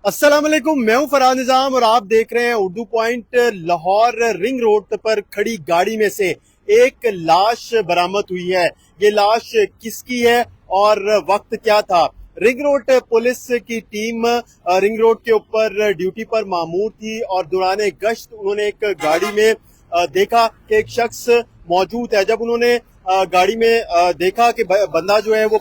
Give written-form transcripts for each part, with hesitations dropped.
अस्सलाम वालेकुम, मैं हूं फरहाद निजाम और आप देख रहे हैं Urdu point. Lahore ring road पर खड़ी गाड़ी में से एक लाश बरामद हुई है। ये लाश किसकी है और वक्त क्या था? रिंग रोड पुलिस की टीम रिंग रोड के ऊपर ड्यूटी पर मामूर थी और दौरान गश्त उन्होंने एक गाड़ी में देखा कि एक शख्स मौजूद है। जब उन्होंने गाड़ी में देखा कि बंदा जो है वो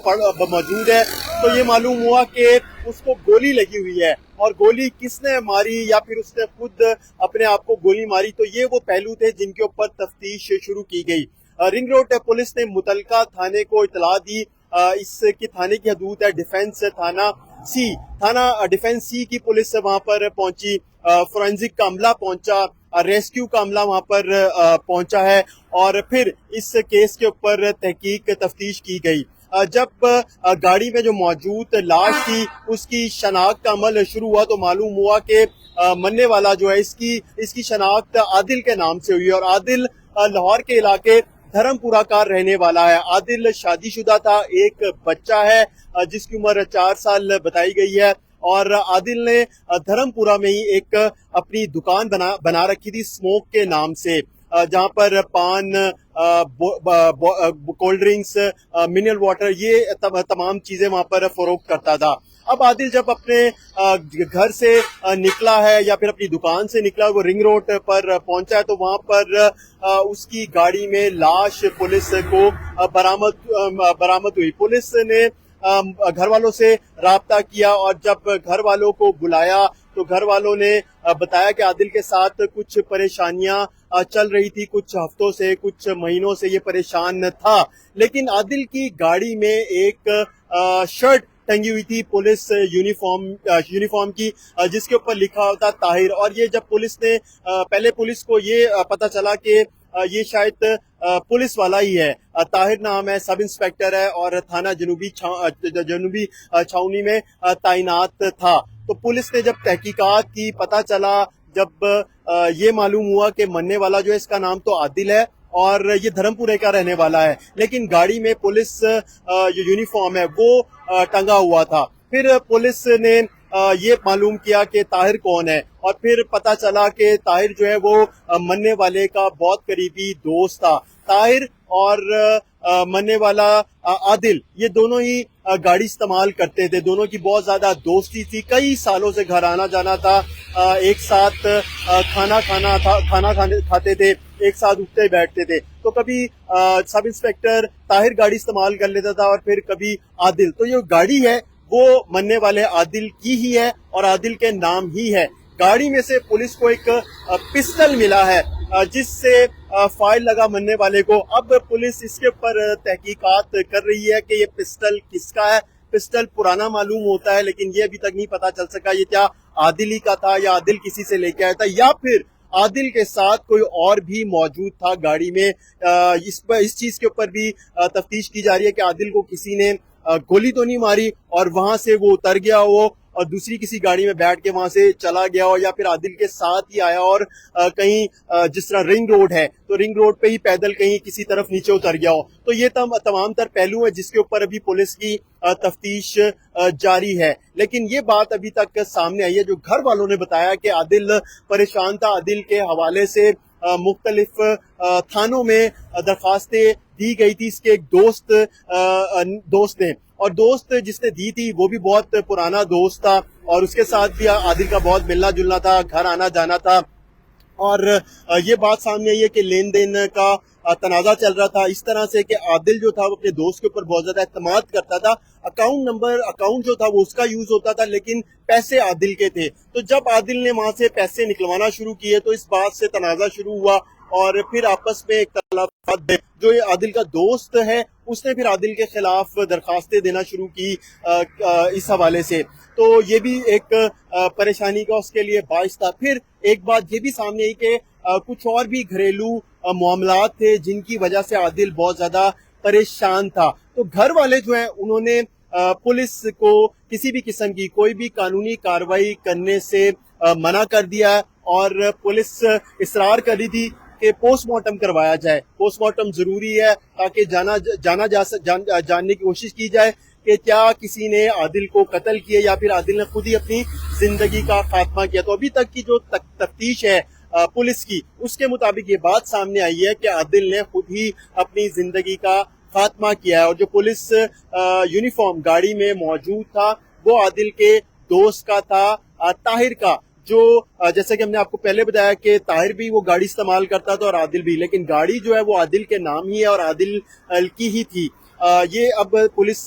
मौजूद है, तो ये मालूम हुआ कि उसको गोली लगी हुई है। और गोली किसने मारी या फिर उसने खुद अपने आप को गोली मारी, तो ये वो पहलू थे जिनके ऊपर तफ्तीश शुरू की गई। रिंग रोड पुलिस ने मुतलका थाने को इतला दी। इसकी थाने की हदूद है डिफेंस थाना सी। थाना डिफेंस सी की पुलिस वहां पर पहुंची, फोरेंसिक का अमला पहुंचा, रेस्क्यू का अमला वहां पर पहुंचा है और फिर इस केस के ऊपर तहकीक तफ्तीश की गई। जब गाड़ी में जो मौजूद लाश थी उसकी शनाख्त का अमल शुरू हुआ, तो मालूम हुआ कि मरने वाला जो है इसकी शनाख्त आदिल के नाम से हुई। और आदिल लाहौर के इलाके धर्मपुरा का रहने वाला है। आदिल शादीशुदा था, एक बच्चा है जिसकी उम्र 4 साल बताई गई है। और आदिल ने धर्मपुरा में ही एक अपनी दुकान बना रखी थी स्मोक के नाम से, जहां पर पान, कोल्ड ड्रिंक्स, मिनरल वाटर, ये तमाम चीजें वहां पर फरोख्त करता था। अब आदिल जब अपने घर से निकला है या फिर अपनी दुकान से निकला, वो रिंग रोड पर पहुंचा है, तो वहां पर उसकी गाड़ी में लाश पुलिस को बरामद हुई। पुलिस ने घर वालों से राब्ता किया और जब घर वालों को बुलाया तो घर वालों ने बताया कि आदिल के साथ कुछ परेशानियां चल रही थी, कुछ हफ्तों से, कुछ महीनों से ये परेशान था। लेकिन आदिल की गाड़ी में एक शर्ट टंगी हुई थी पुलिस यूनिफॉर्म की, जिसके ऊपर लिखा होता ताहिर। और ये जब पुलिस ने पहले पुलिस को ये पता चला कि ये शायद पुलिस वाला ही है, ताहिर नाम है, सब इंस्पेक्टर है और थाना जनूबी छावनी में तैनात था। तो पुलिस ने जब तहकीकात की, पता चला, जब ये मालूम हुआ कि मरने वाला जो है इसका नाम तो आदिल है और ये धर्मपुरे का रहने वाला है, लेकिन गाड़ी में पुलिस जो यूनिफॉर्म है वो टंगा हुआ था। फिर पुलिस ने ये मालूम किया कि ताहिर कौन है और फिर पता चला कि ताहिर जो है वो मरने वाले का बहुत करीबी दोस्त था। ताहिर और मरने वाला आदिल, ये दोनों ही गाड़ी इस्तेमाल करते थे, दोनों की बहुत ज्यादा दोस्ती थी, कई सालों से घर आना जाना था, एक साथ खाना खाते थे, एक साथ उठते बैठते थे। तो कभी सब इंस्पेक्टर ताहिर गाड़ी इस्तेमाल कर लेता था और फिर कभी आदिल। तो ये गाड़ी है वो मरने वाले आदिल की ही है और आदिल के नाम ही है। गाड़ी में से पुलिस को एक पिस्टल मिला है जिससे फायर लगा मरने वाले को। अब पुलिस इसके ऊपर तहकीकात कर रही है कि ये पिस्टल किसका है। पिस्टल पुराना मालूम होता है, लेकिन ये अभी तक नहीं पता चल सका ये क्या आदिल ही का था या आदिल किसी से लेके आया था या फिर आदिल के साथ कोई और भी मौजूद था गाड़ी में। इस चीज के ऊपर भी तफ्तीश की जा रही है कि आदिल को किसी ने गोली तो नहीं मारी और वहां से वो उतर गया हो और दूसरी किसी गाड़ी में बैठ के वहां से चला गया हो, या फिर आदिल के साथ ही आया और कहीं जिस तरह रिंग रोड है तो रिंग रोड पे ही पैदल कहीं किसी तरफ नीचे उतर गया हो। तो ये तमाम तर पहलू है जिसके ऊपर अभी पुलिस की तफ्तीश जारी है। लेकिन ये बात अभी तक सामने आई है, जो घर वालों ने बताया कि आदिल परेशान था। आदिल के हवाले से मुख्तलिफ थानों में दरखास्तें दी गई थी इसके एक दोस्त ने, और दोस्त जिसने दी थी वो भी बहुत पुराना दोस्त था और उसके साथ भी आदिल का बहुत मिलना जुलना था, घर आना जाना था। और ये बात सामने आई है कि लेन देन का तनाजा चल रहा था इस तरह से कि आदिल जो था वो अपने दोस्त के ऊपर बहुत ज्यादा एतमाद करता था। अकाउंट जो था वो उसका यूज होता था, लेकिन पैसे आदिल के थे। तो जब आदिल ने वहां से पैसे निकलवाना शुरू किए तो इस बात से तनाजा शुरू हुआ और फिर आपस में इख्तलाफात। जो ये आदिल का दोस्त है उसने फिर आदिल के खिलाफ दरखास्तें देना शुरू की इस हवाले से। तो ये भी एक परेशानी का उसके लिए बाइस था। फिर एक बात ये भी सामने आई कि कुछ और भी घरेलू मामलात थे जिनकी वजह से आदिल बहुत ज्यादा परेशान था। तो घर वाले जो हैं उन्होंने पुलिस को किसी भी किस्म की कोई भी कानूनी कार्रवाई करने से मना कर दिया और पुलिस इसरार कर रही थी कि पोस्टमार्टम करवाया जाए। पोस्टमार्टम जरूरी है ताकि जानने की कोशिश की जाए کہ کیا کسی نے عادل کو قتل کیا یا پھر عادل نے خود ہی اپنی زندگی کا خاتمہ کیا. تو ابھی تک کی جو تفتیش ہے پولیس کی، اس کے مطابق یہ بات سامنے آئی ہے کہ عادل نے خود ہی اپنی زندگی کا خاتمہ کیا ہے، اور جو پولیس یونیفارم گاڑی میں موجود تھا وہ عادل کے دوست کا تھا، طاہر کا، جو جیسے کہ ہم نے آپ کو پہلے بتایا کہ طاہر بھی وہ گاڑی استعمال کرتا تھا اور عادل بھی، لیکن گاڑی جو ہے وہ عادل کے نام ہی ہے اور عادل کی ہی تھی. یہ اب پولیس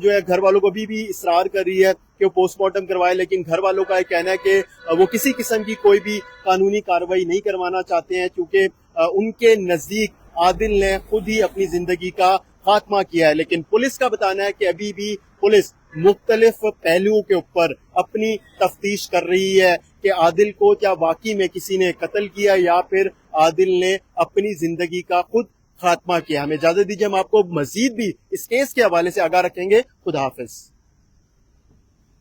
جو ہے گھر والوں کو بھی اصرار کر رہی ہے کہ وہ پوسٹ مارٹم کروائے، لیکن گھر والوں کا یہ کہنا ہے کہ وہ کسی قسم کی کوئی بھی قانونی کارروائی نہیں کروانا چاہتے ہیں، کیونکہ ان کے نزدیک عادل نے خود ہی اپنی زندگی کا خاتمہ کیا ہے. لیکن پولیس کا بتانا ہے کہ ابھی بھی پولیس مختلف پہلوؤں کے اوپر اپنی تفتیش کر رہی ہے کہ عادل کو کیا واقعی میں کسی نے قتل کیا یا پھر عادل نے اپنی زندگی کا خود خاتمہ کیا. ہمیں اجازت دیجیے، ہم آپ کو مزید بھی اس کیس کے حوالے سے آگاہ رکھیں گے. خدا حافظ.